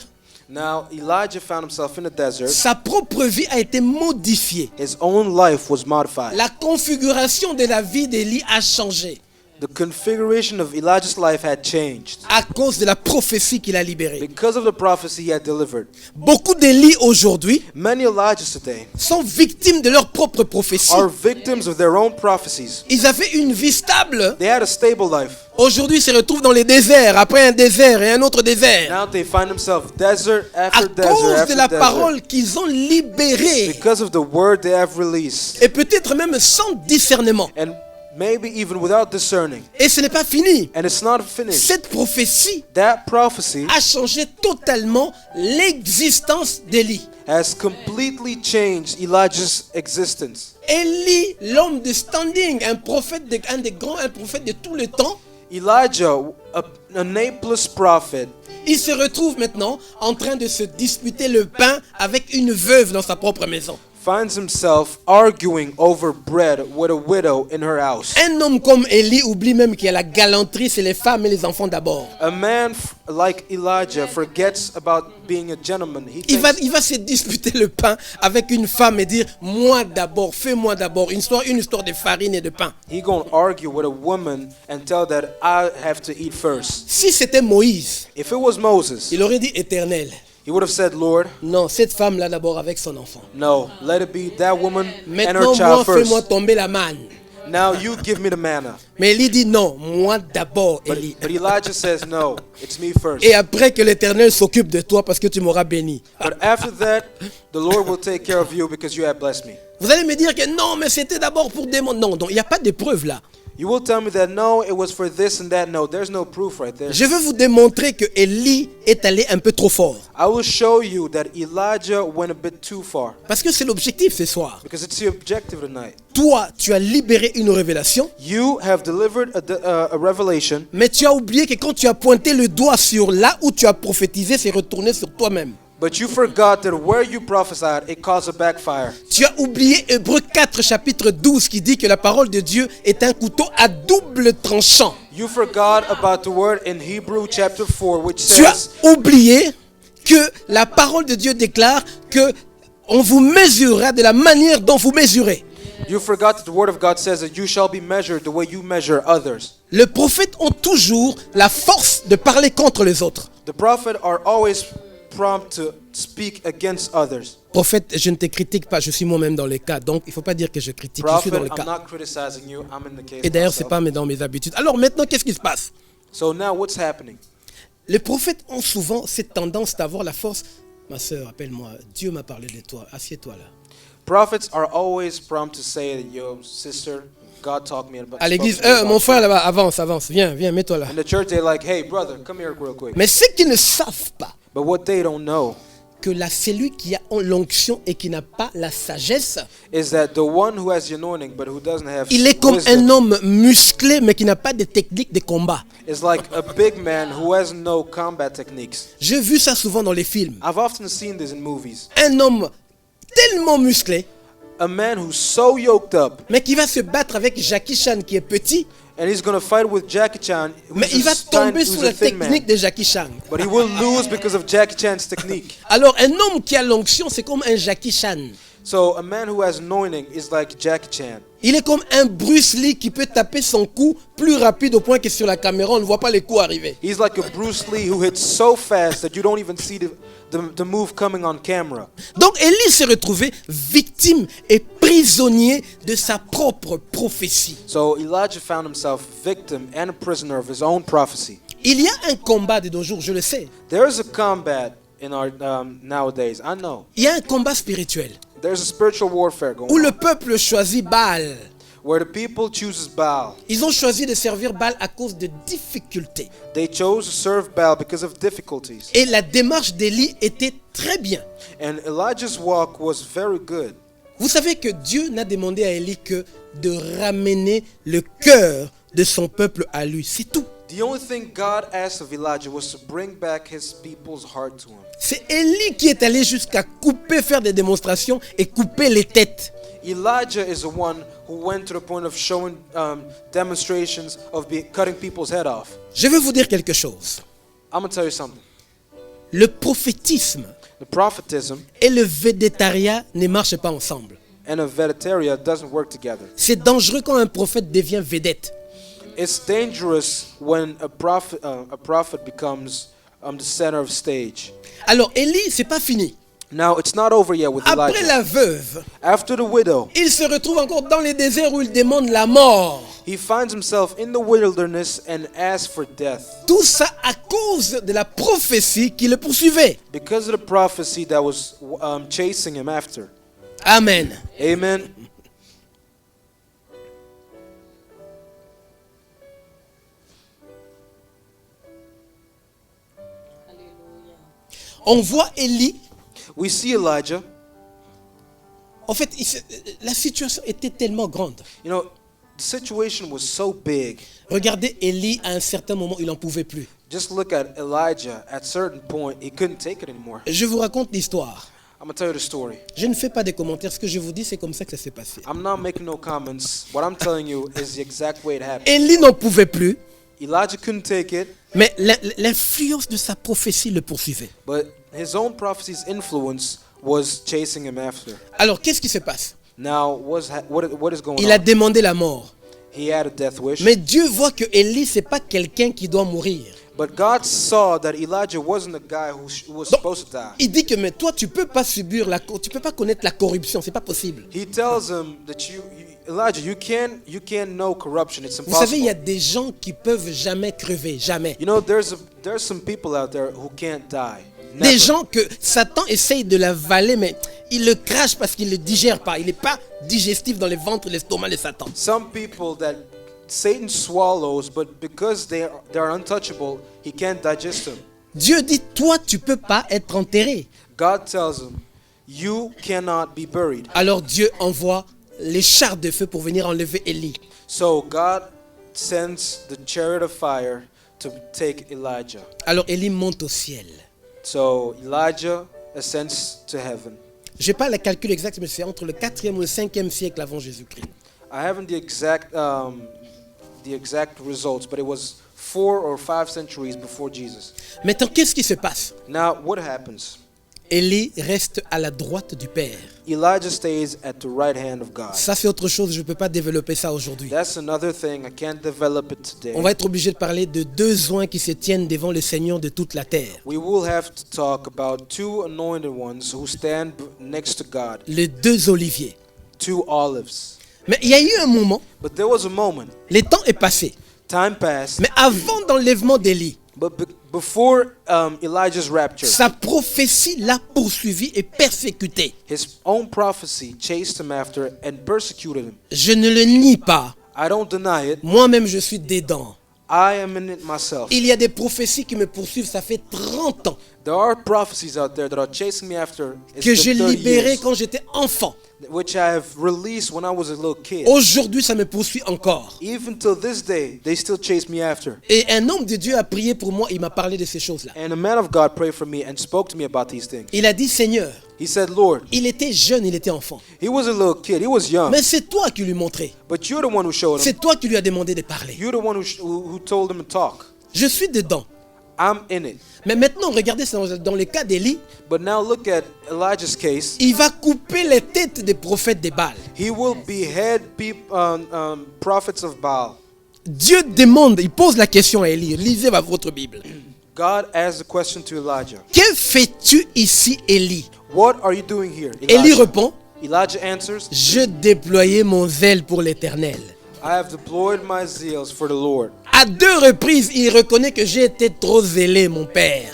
Now, Elijah found himself in the desert. Sa propre vie a été modifiée. His own life was modified. La configuration de la vie d'Élie a changé The configuration of Elijah's life had changed à cause de la prophétie qu'il a libérée. because of the prophecy he had delivered. Beaucoup d'Élie aujourd'hui Many Elijahs today sont victimes de leur propre prophétie. are victims of their own prophecies. Ils avaient une vie stable. They had a stable life. Aujourd'hui, ils se retrouvent dans les déserts, après un désert et un autre désert. Now they find themselves desert À after desert cause de after la desert parole qu'ils ont libérée. because of the word they have released. Et peut-être même sans discernement. And maybe even without discerning. Et ce n'est pas fini. And it's not finished. Cette prophétie That prophecy a changé totalement l'existence d'Élie. has completely changed Elijah's existence. Élie, l'homme de standing, un prophète, un prophète de tout le temps, Elijah, a nameless prophet, il se retrouve maintenant en train de se disputer le pain avec une veuve dans sa propre maison. finds himself arguing over bread with a widow in her house. Un homme comme Élie oublie même qu'il y a la galanterie, c'est les femmes et les enfants d'abord. A man like Elijah forgets about being a gentleman. Il va se disputer le pain avec une femme et dire moi d'abord, fais-moi d'abord. Une histoire de farine et de pain. He gonna argue with a woman and tell that I have to eat first. Si c'était Moïse, If it was Moses, il aurait dit Éternel. he would have said, Lord, Non, cette femme-là d'abord avec son enfant. no, let it be that woman and her Maintenant, moi, child fais-moi first. tomber la manne. Now you give me the manna. Mais Élie dit non, moi d'abord, Élie. But Elijah says, no, it's me first. Et après que l'Éternel s'occupe de toi parce que tu m'auras béni. But after that, the Lord will take care of you because you have blessed me. Vous allez me dire que non, mais c'était d'abord pour démontrer. Non, donc il n'y a pas de preuve là. You will tell me that no, it was for this and that. No, there's no proof right there. Je veux vous démontrer que Élie est allé un peu trop fort. I will show you that Elijah went a bit too far Parce que c'est l'objectif ce soir. because it's the objective tonight. Toi, tu as libéré une révélation, You have delivered a revelation, mais tu as oublié que quand tu as pointé le doigt sur là où tu as prophétisé, c'est retourné sur toi-même. but you forgot that where you prophesied, it caused a backfire. Tu as oublié Hébreux 4, chapitre 12, qui dit que la parole de Dieu est un couteau à double tranchant. You forgot about the word in Hebrew chapter 4, which Tu as says, oublié que la parole de Dieu déclare que on vous mesurera de la manière dont vous mesurez. you forgot that the word of God says that you shall be measured the way you measure others. Les prophètes ont toujours la force de parler contre les autres. The prophets are always prompt to speak against others. Prophète, je ne te critique pas, je suis moi-même dans les cas. Donc, il ne faut pas dire que je critique, je suis Prophet, dans le I'm cas. not criticizing you. I'm in the case Et d'ailleurs, ce n'est myself. pas dans mes habitudes. Alors maintenant, qu'est-ce qui se passe? So now what's happening? Les prophètes ont souvent cette tendance d'avoir la force. Ma soeur, appelle-moi, Dieu m'a parlé de toi, assieds-toi là. Prophets are always prompt to say, yo, sister, God talked me about. À l'église, spoke to me about mon you." frère là-bas, avance, viens, mets-toi là. In the church, they're like, hey, brother, come here real quick. Mais ce qu'ils ne savent pas, But what they don't know que celui qui a l'onction et qui n'a pas la sagesse, is that the one who has the anointing but who doesn't have il est comme wisdom un homme musclé mais qui n'a pas de technique de combat. is like a big man who has no combat techniques. J'ai vu ça souvent dans les films. I've often seen this in movies. Un homme tellement musclé, A man who's so yoked up mais qui va se battre avec Jackie Chan qui est petit, and he's going to fight with Jackie Chan, mais il va tomber sous la technique de Jackie Chan. but he will lose because of Jackie Chan's technique. Alors un homme qui a l'onction, c'est comme un Jackie Chan. So a man who has anointing is like Jackie Chan. Il est comme un Bruce Lee qui peut taper son coup plus rapide au point que sur la caméra, on ne voit pas les coups arriver. He's like a Bruce Lee who hits so fast that you don't even see the move coming on camera. Donc Élie s'est retrouvé victime et prisonnier de sa propre prophétie. So Elijah found himself victim and a prisoner of his own prophecy. Il y a un combat de nos jours, je le sais. There is a combat in our nowadays. I know. Il y a un combat spirituel There's a spiritual warfare going où le on peuple choisit Baal. where the people chooses Baal. Ils ont choisi de servir Baal à cause de difficultés. They chose to serve Baal because of difficulties. Et la démarche d'Élie était très bien. And Elijah's walk was very good. Vous savez que Dieu n'a demandé à Élie que de ramener le cœur de son peuple à lui. C'est tout. The only thing God asked of Elijah was to bring back his people's heart to him. C'est Élie qui est allé jusqu'à couper, faire des démonstrations et couper les têtes. Elijah is the one who went to the point of showing demonstrations of cutting people's head off. Je veux vous dire quelque chose. I'm going to tell you something. Le prophétisme The prophetism et le védétariat ne marchent pas ensemble. and a vegetarian doesn't work together. C'est dangereux quand un prophète devient vedette. It's dangerous when a prophet becomes the center of stage. Alors Élie, c'est pas fini. Now, it's not over yet with Après Elijah. la veuve, After the widow, il se retrouve encore dans les déserts où il demande la mort. he finds himself in the wilderness and asks for death Tout ça à cause de la prophétie qui le poursuivait. because of the prophecy that was chasing him after. Amen. Amen. On voit Élie. We see Elijah. En fait, la situation était tellement grande. You know, the situation was so big. Regardez Élie, à un certain moment, il n'en pouvait plus. Just look at Elijah. At a certain point, he couldn't take it anymore. Je vous raconte l'histoire. I'm going to tell you the story. Je ne fais pas de commentaires. Ce que je vous dis, c'est comme ça que ça s'est passé. I'm not making no comments. What I'm telling you is the exact way it happened. Élie n'en pouvait plus, Elijah couldn't take it, mais l'influence de sa prophétie le poursuivait. but his own prophecy's influence was chasing him after. Alors, qu'est-ce qui se passe? Now, what is going Il a on? demandé la mort. He had a death wish. Mais Dieu voit que Élie, ce n'est pas quelqu'un qui doit mourir. But God saw that Elijah wasn't a guy who was Donc, supposed to die. il dit que mais toi, tu peux pas subir tu peux pas connaître la corruption, c'est pas possible. He tells him that Elijah, you can't know corruption. It's Vous savez, il y a impossible. des gens qui peuvent jamais crever, jamais. You know, there's some people out there who can't die. Des Never. gens que Satan essaye de l'avaler, mais il le crache parce qu'il ne le digère pas. Il n'est pas digestif dans le ventre et l'estomac de Satan. Some people that Satan swallows, but because they're untouchable, he can't digest them. Dieu dit, toi, tu peux pas être enterré. God tells him, you cannot be buried. Alors Dieu envoie les chars de feu pour venir enlever Élie. So God sends the chariot of fire to take Elijah. Alors Élie monte au ciel. So Elijah ascends to heaven. Je n'ai pas le calcul exact, mais c'est entre le 4e ou le 5e siècle avant Jésus-Christ. I haven't the exact results, but it was 4 or 5 centuries before Jesus. Maintenant, qu'est-ce qui se passe? Now, what happens? Élie reste à la droite du Père. Elijah stays at the right hand of God. Ça, c'est autre chose. Je ne peux pas développer ça aujourd'hui. That's another thing. I can't develop it today. On va être obligé de parler de deux oints qui se tiennent devant le Seigneur de toute la terre. We will have to talk about two anointed ones who stand next to God, Les deux oliviers. two olives. Mais il y a eu un moment, But there was a moment, le temps est passé. time passed, Mais avant l'enlèvement d'Élie, but before Elijah's rapture, sa prophétie l'a poursuivi et persécuté. his own prophecy chased him after and persecuted him. Je ne le nie pas. I don't deny it. Moi-même, je suis dedans. I am in it myself. Il y a des prophéties qui me poursuivent, ça fait 30 ans There are prophecies out there that are chasing me after. It's que been j'ai 30 libéré years, quand j'étais enfant. which I have released when I was a little kid. Aujourd'hui, ça me poursuit encore. Even till this day, they still chase me after. Et un homme de Dieu a prié pour moi, il m'a parlé de ces choses-là. And a man of God prayed for me and spoke to me about these things. Il a dit, Seigneur, He said, Lord, il était jeune, il était enfant. he was a little kid, he was young, Mais c'est toi qui lui montrais. but you're the one who showed him. C'est toi qui lui as demandé de parler. You're the one who told him to talk. Je suis dedans. I'm in it. Mais maintenant, regardez ça dans le cas d'Élie, But now look at Elijah's case. il va couper les têtes des prophètes de Baal. He will behead prophets of Baal. Dieu demande, il pose la question à Élie. Lisez votre Bible. God asked a question to Elijah. Que fais-tu ici, Élie? What are you doing here? Élie répond, Elijah answers, je déployais mon zèle pour l'Éternel. I have deployed my zeals for the Lord. À 2 reprises, il reconnaît que j'ai été trop zélé, mon père.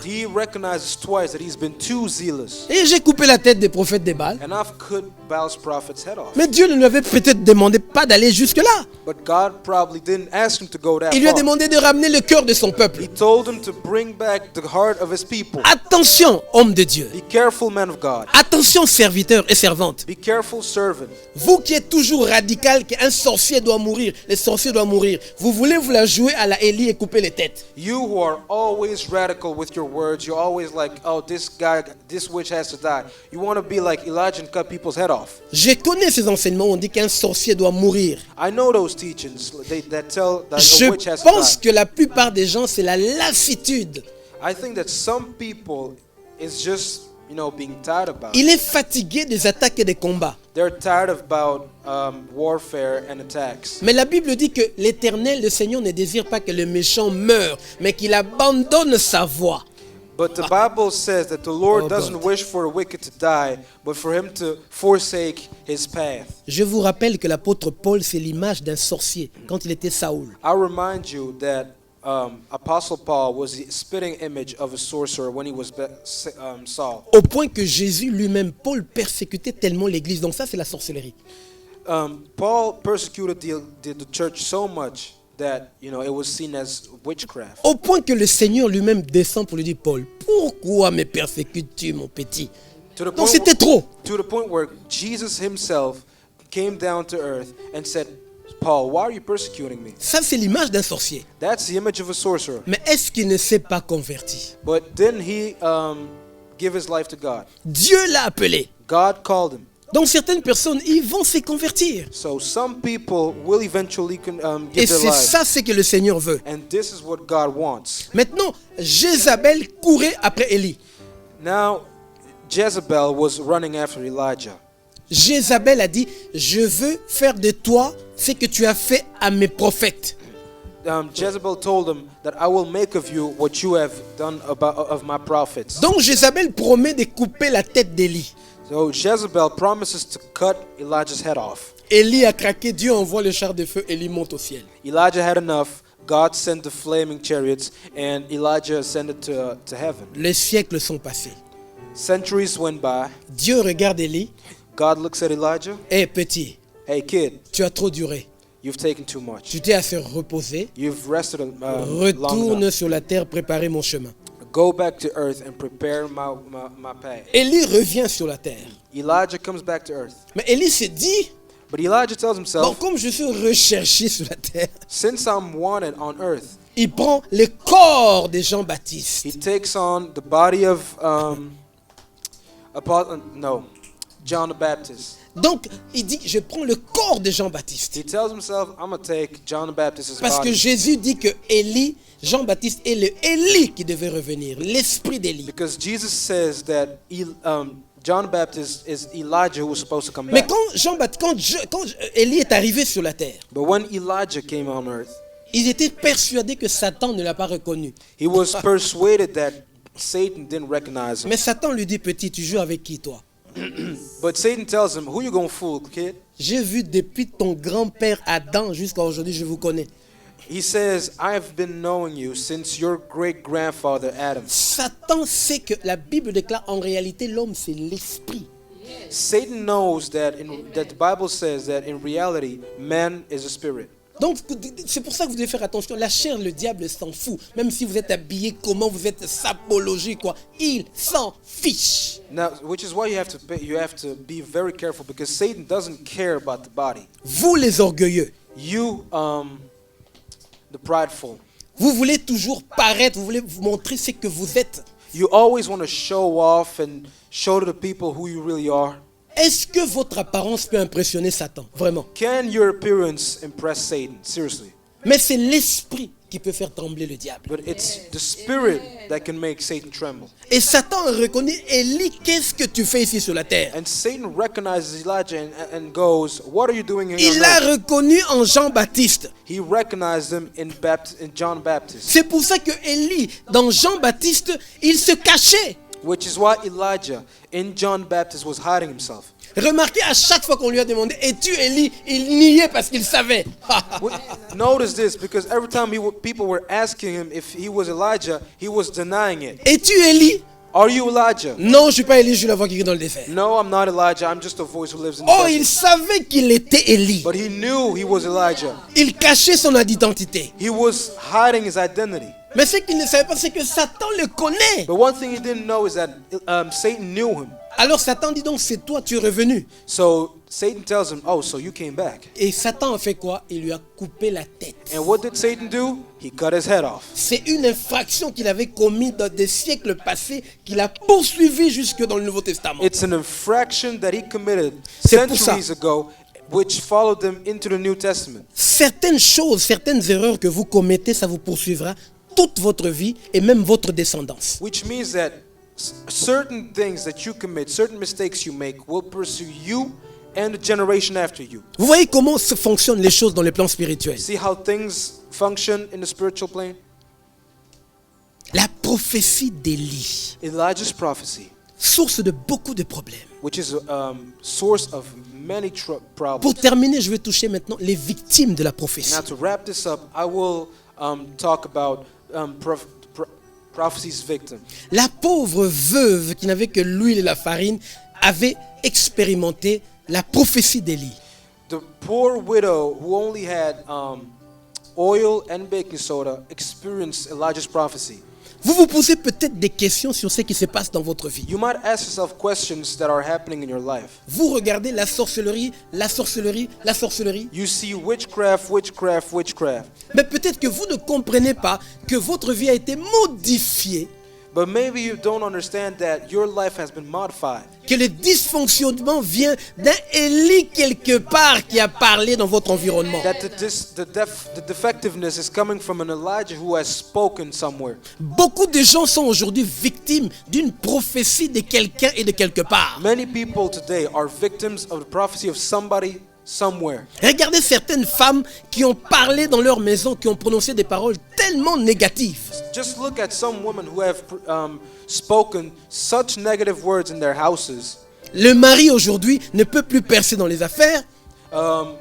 He recognizes twice that he's been too zealous. Et j'ai coupé la tête des prophètes de Baal. And I've cut Baal's prophet's head off. Mais Dieu ne lui avait peut-être demandé pas d'aller jusque-là. But God probably didn't ask him to go that Il lui a far. demandé de ramener le cœur de son peuple. He told him to bring back the heart of his people. Attention, homme de Dieu. Be careful, man of God. Attention, serviteur et servante. Be careful, servant. Vous qui êtes toujours radical, qu'un sorcier doit mourir, les sorciers doivent mourir, vous voulez vous la jouer à la Élie et couper les têtes. You who are always radical with your words, you're always like, oh, this witch has to die. You want to be like Elijah and cut people's head off. Je connais ces enseignements où on dit qu'un sorcier doit mourir. I know those teachings that tell that a Je witch has to pense die. que la plupart des gens, c'est la lassitude. I think that some people is just, being tired about it. Il est fatigué des attaques et des combats. They're tired about warfare and attacks. Mais la Bible dit que l'Éternel, le Seigneur, ne désire pas que le méchant meure, mais qu'il abandonne sa voie. But the Bible says that the Lord Oh, doesn't God. wish for the wicked to die, but for him to forsake his path. Je vous rappelle que l'apôtre Paul, c'est l'image d'un sorcier quand il était Saoul. I remind you that Apostle Paul was the spitting image of a sorcerer when he was Saul. Au point que Jésus lui-même, Paul, persécutait tellement l'église. Donc ça, c'est la sorcellerie. Paul persecuted the church so much that it was seen as witchcraft. Au point que le Seigneur lui-même descend pour lui dire, Paul, pourquoi me persécutes-tu, mon petit? To the Donc point c'était trop. to the point where Jesus himself came down to earth and said, Paul, why are you persecuting me? Ça, c'est l'image d'un sorcier. That's the image of a sorcerer. Mais est-ce qu'il ne s'est pas converti? But didn't he give his life to God? Dieu l'a appelé. God called him. Donc certaines personnes, ils vont se convertir. So some people will eventually Et give their c'est life. ça ce que le Seigneur veut. And this is what God wants. Maintenant, Jézabel courait après Élie. Now, Jezebel was running after Elijah. Jézabel a dit, je veux faire de toi ce que tu as fait à mes prophètes. Jezebel told him that I will make of you what you have done of my prophets. Donc Jézabel promet de couper la tête d'Élie. So Jezebel promises to cut Elijah's head off. Élie a craqué, Dieu envoie le char de feu, Élie monte au ciel. Elijah had enough. God sent the flaming chariots, and Elijah ascended to heaven. Les siècles sont passés. Centuries went by. Dieu regarde Élie. God looks at Elijah. Hé petit, Hey kid, tu as trop duré. you've taken too much. Tu t'es assez reposé. You've rested long Retourne enough. sur la terre, préparer mon chemin. Go back to earth and prepare my path. Élie revient sur la terre. Elijah comes back to earth. Mais Élie se dit, But Elijah tells bon, himself, comme je suis recherché sur la terre, since I'm wanted on earth, il prend le corps de Jean-Baptiste. he takes on the body of John the Baptist. Donc, il dit, je prends le corps de Jean-Baptiste. He tells himself, I'm going to take John the Baptist's Parce que body. Jésus dit que Élie, Jean-Baptiste est le Élie qui devait revenir, l'esprit d'Élie. Because Jesus says that John the Baptist is Elijah who was supposed to come Mais back. quand Élie est arrivé sur la terre, But when Elijah came on earth, ils étaient persuadés que Satan ne l'a pas reconnu. he was persuaded that Satan didn't recognize him. Mais Satan lui dit, petit, tu joues avec qui toi? But Satan tells him, who you going to fool, kid? J'ai vu depuis ton grand-père Adam jusqu'à aujourd'hui, je vous connais. He says, I've been knowing you since your great-grandfather Adam. Satan sait que la Bible déclare en réalité l'homme c'est l'esprit. Satan knows that the Bible says that in reality, man is a spirit. Donc c'est pour ça que vous devez faire attention. La chair, le diable s'en fout. Même si vous êtes habillé comment, vous êtes sapologie quoi, il s'en fiche. Now, which is why you have to be very careful, because Satan doesn't care about the body. Vous les orgueilleux, You, the prideful, vous voulez toujours paraître, vous voulez vous montrer ce que vous êtes. you always want to show off and show to the people who you really are. Est-ce que votre apparence peut impressionner Satan? Vraiment. Can your appearance impress Satan? Seriously. Mais c'est l'esprit qui peut faire trembler le diable. But it's the spirit that can make Satan tremble. Et Satan a reconnu, Élie, qu'est-ce que tu fais ici sur la terre? And Satan recognizes Elijah and goes, what are you doing here Il on l'a earth? reconnu en Jean-Baptiste. He recognized him in John Baptist, C'est pour ça que Élie, dans Jean-Baptiste, il se cachait. which is why Elijah in John Baptist was hiding himself. Remarquez, à chaque fois qu'on lui a demandé, es-tu Élie? Il niait parce qu'il savait. Notice this, because every time people were asking him if he was Elijah, he was denying it. Es-tu Élie? Are you Elijah? Non, je ne suis pas Élie, je suis la voix qui crie dans le désert. No, I'm not Elijah. I'm just a voice who lives in the Oh, il desert. savait qu'il était Élie. But he knew he was Elijah. Il cachait son identité. He was hiding his identity. Mais ce qu'il ne savait pas, c'est que Satan le connaît. But one thing he didn't know is that Satan knew him. Alors Satan dit donc, c'est toi, tu es revenu. So Satan tells him, oh, so you came back. Et Satan a fait quoi? Il lui a coupé la tête. And what did Satan do? He cut his head off. C'est une infraction qu'il avait commise dans des siècles passés, qu'il a poursuivi jusque dans le Nouveau Testament. It's an infraction that he committed C'est pour ça. centuries ago, which followed them into the New Testament. Certaines choses, certaines erreurs que vous commettez, ça vous poursuivra toute votre vie et même votre descendance. Which means that certain things that you commit, certain mistakes you make, will pursue you and the generation after you. Vous voyez comment se fonctionnent les choses dans le plan spirituel. See how things function in the spiritual plane? La prophétie d'Élie, Elijah's prophecy, source de beaucoup de problèmes. which is a source of many problems. Pour terminer, je vais toucher maintenant les victimes de la prophétie. Now to wrap this up, I will talk about prophecy's victim. La pauvre veuve qui n'avait que l'huile et la farine avait expérimenté la prophétie d'Élie. The poor widow who only had oil and baking soda experienced Elijah's prophecy. Vous vous posez peut-être des questions sur ce qui se passe dans votre vie. You might ask yourself questions that are happening in your life. Vous regardez la sorcellerie, la sorcellerie, la sorcellerie. You see witchcraft, witchcraft, witchcraft. Mais peut-être que vous ne comprenez pas que votre vie a été modifiée, But maybe you don't understand that your life has been modified. que le dysfonctionnement vient d'un Élie quelque part qui a parlé dans votre environnement. That the defectiveness is coming from an Elijah who has spoken somewhere. Beaucoup de gens sont aujourd'hui victimes d'une prophétie de quelqu'un et de quelque part. Many people today are victims of the prophecy of somebody somewhere. Regardez certaines femmes qui ont parlé dans leur maison, qui ont prononcé des paroles tellement négatives. Just look at some women who have spoken such negative words in their houses. Le mari aujourd'hui ne peut plus percer dans les affaires.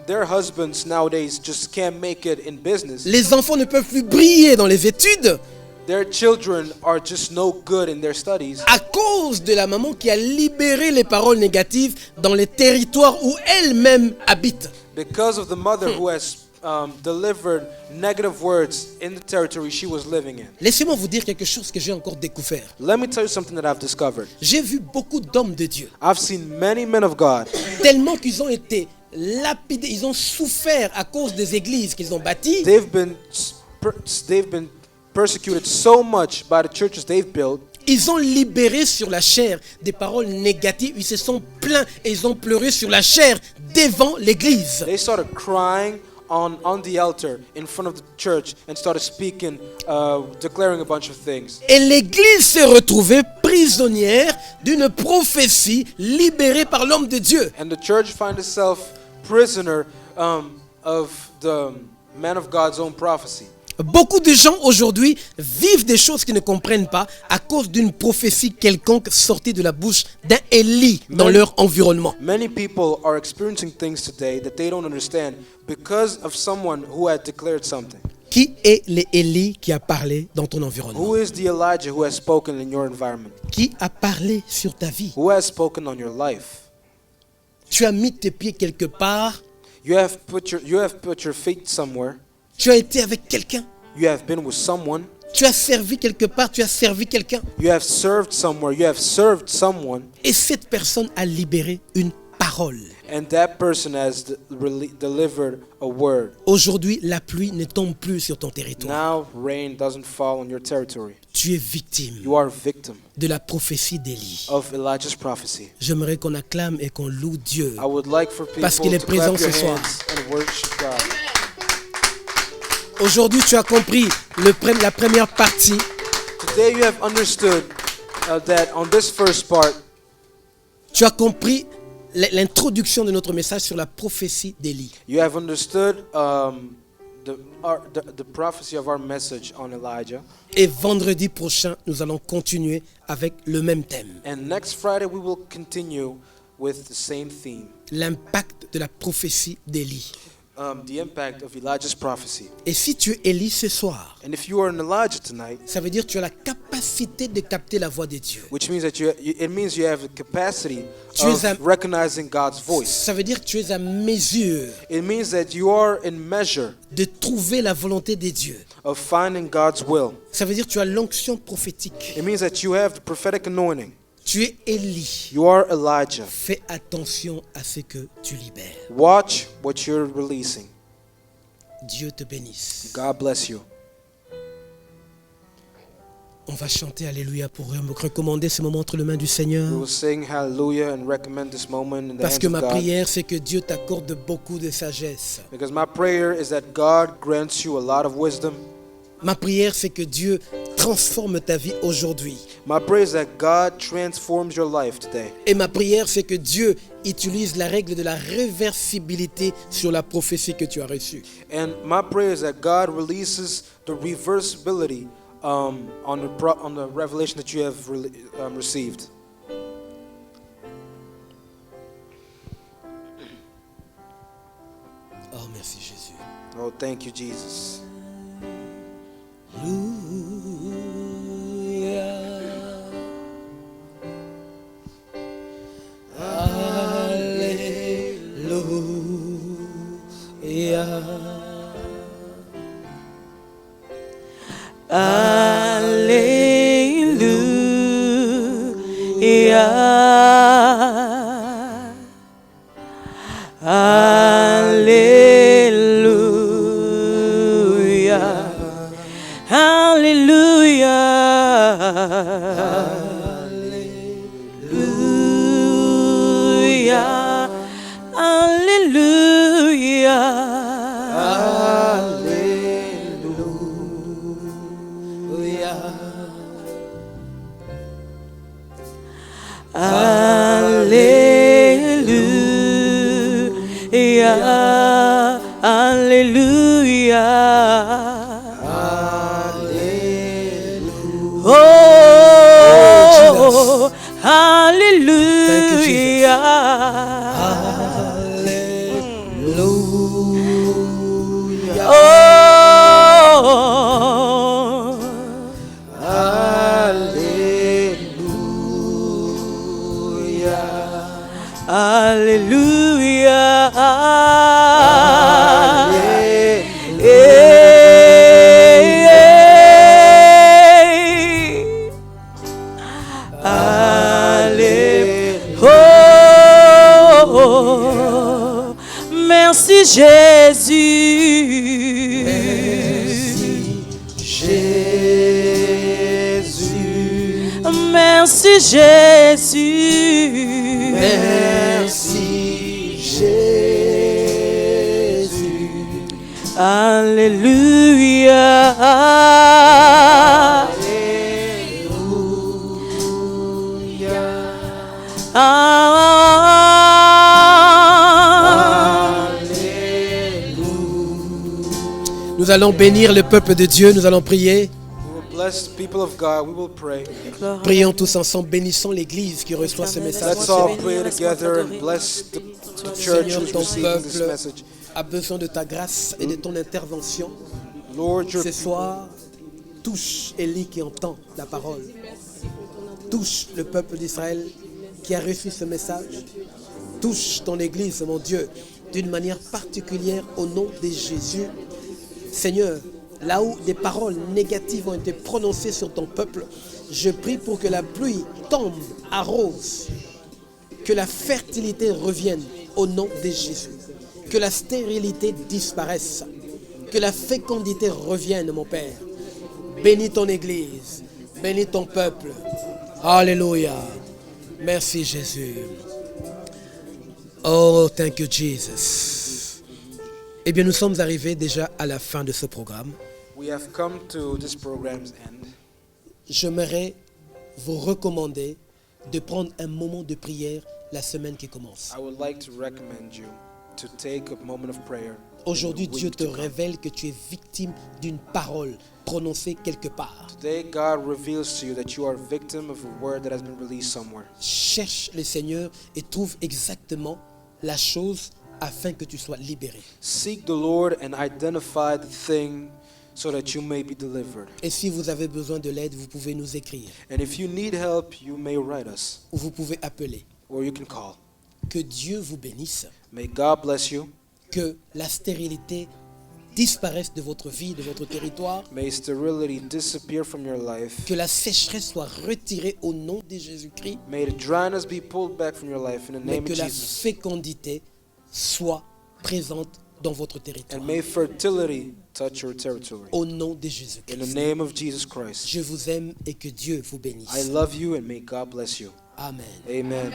Their husbands nowadays just can't make it in business. Les enfants ne peuvent plus briller dans les études Their children are just no good in their studies à cause de la maman qui a libéré les paroles négatives dans les territoires où elle-même habite. because of the mother who has delivered negative words in the territory she was living in. Laissez-moi vous dire quelque chose que j'ai encore découvert. Let me tell you something that I've discovered. J'ai vu beaucoup d'hommes de Dieu, I've seen many men of God tellement qu'ils ont été lapidés, ils ont souffert à cause des églises qu'ils ont bâties. they've been persecuted so much by the churches they've built. Ils ont libéré sur la chair des paroles négatives. Ils se sont plaints et ils ont pleuré sur la chair devant l'église. They started crying on the altar in front of the church and started speaking, declaring a bunch of things. Et l'église s'est retrouvée prisonnière d'une prophétie libérée par l'homme de Dieu. And the church find itself prisoner of the man of God's own prophecy. Beaucoup de gens aujourd'hui vivent des choses qu'ils ne comprennent pas à cause d'une prophétie quelconque sortie de la bouche d'un Élie dans leur environnement. Many people are experiencing things today that they don't understand because of someone who had declared something. Qui est l'Élie qui a parlé dans ton environnement? Who is the Elijah who has spoken in your environment? Qui a parlé sur ta vie? Who has spoken on your life? Tu as mis tes pieds quelque part. You have put your feet somewhere. Tu as été avec quelqu'un. You have been with someone. Tu as servi quelque part. Tu as servi quelqu'un. You have served somewhere. You have served someone. Et cette personne a libéré une parole. And that person has delivered a word. Aujourd'hui, la pluie ne tombe plus sur ton territoire. Now rain doesn't fall on your territory. Tu es victime You are a victim de la prophétie d'Élie. of Elijah's prophecy. J'aimerais qu'on acclame et qu'on loue Dieu. I would like for people Parce qu'il est to présent clap your ce soir. hands and worship God. Aujourd'hui, tu as compris la première partie. Today you have understood that on this first part, Tu as compris l'introduction de notre message sur la prophétie d'Élie. you have understood the prophecy of our message on Elijah. Et vendredi prochain, nous allons continuer avec le même thème. And next Friday we will continue with the same theme, L'impact de la prophétie d'Élie. the impact of Elijah's prophecy. Et si tu es Élie ce soir, And if you are an Elijah tonight, ça veut dire que tu as la capacité de capter la voix de Dieu. which means that it means you have the capacity Tu es of recognizing God's voice. Ça veut dire que tu es à mesure It means that you are in measure de trouver la volonté de Dieu. of finding God's will. Ça veut dire que tu as l'onction prophétique. It means that you have the prophetic anointing. Tu es Élie. You are Elijah. Fais attention à ce que tu libères. Watch what you're releasing. Dieu te bénisse. God bless you. On va chanter Alléluia pour recommander ce moment entre les mains du We Seigneur. will sing hallelujah and recommend this moment in the Parce hands que of ma God. prière, c'est que Dieu t'accorde beaucoup de sagesse. Because my prayer is that God grants you a lot of wisdom. Ma prière, c'est que Dieu transforme ta vie aujourd'hui. My prayer is that God transforms your life today. Et ma prière, c'est que Dieu utilise la règle de la réversibilité sur la prophétie que tu as reçue. And my prayer is that God releases the reversibility on the revelation that you have received. Oh, merci Jésus. Oh, thank you, Jesus. Alléluia. Merci Jésus. Merci Jésus. Merci Jésus. Alléluia. Nous allons bénir le peuple de Dieu, nous allons prier. We will bless the people of God. We will pray. Prions tous ensemble, bénissons l'église qui reçoit ce message. Let's all pray together and bless the church Seigneur, who's ton receiving this peuple message. a besoin de ta grâce et de ton intervention. Lord, your Ce soir, touche Élie qui entend la parole. Touche le peuple d'Israël qui a reçu ce message. Touche ton église, mon Dieu, d'une manière particulière au nom de Jésus. Seigneur, là où des paroles négatives ont été prononcées sur ton peuple, je prie pour que la pluie tombe, arrose, que la fertilité revienne au nom de Jésus, que la stérilité disparaisse, que la fécondité revienne, mon Père. Bénis ton Église, bénis ton peuple. Alléluia. Merci Jésus. Oh, thank you Jesus. Eh bien, nous sommes arrivés déjà à la fin de ce programme. We have come to this program's end. J'aimerais vous recommander de prendre un moment de prière la semaine qui commence. I would like to recommend you to take a moment of prayer. Aujourd'hui, in the Dieu week te to come. révèle que tu es victime d'une parole prononcée quelque part. Today, God reveals to you that you are a victim of a word that has been released somewhere. Cherche le Seigneur et trouve exactement la chose afin que tu sois libéré. Seek the Lord and identify the thing so that you may be delivered. Et si vous avez besoin de l'aide, vous pouvez nous écrire And if you need help, you may write us ou vous pouvez appeler. or you can call. Que Dieu vous bénisse, May God bless you. que la stérilité disparaisse de votre vie, de votre territoire, May sterility disappear from your life. que la sécheresse soit retirée au nom de Jésus-Christ, May the dryness be pulled back from your life in the mais name que of la Jesus. fécondité soit présente dans votre territoire. And may fertility touch your territory. Au nom de In the Jésus-Christ. name of Jesus Christ. Je vous aime et que Dieu vous bénisse. I love you and may God bless you. Amen. Amen.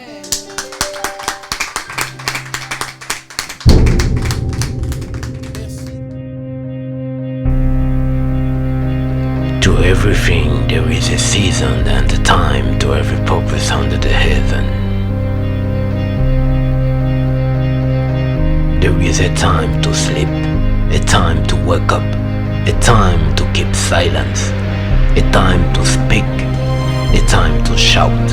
To everything there is a season and a time to every purpose under the heaven. There is a time to sleep, a time to wake up, a time to keep silence, a time to speak, a time to shout.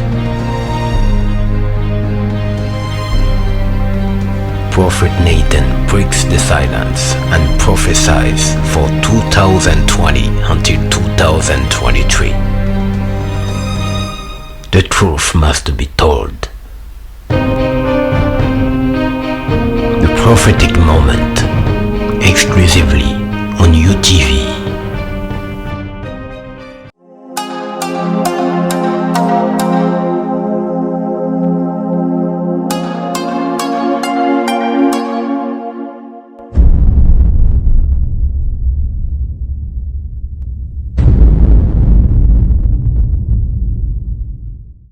Prophet Nathan breaks the silence and prophesies for 2020 until 2023. The truth must be told. The prophetic moment, exclusively on UTV.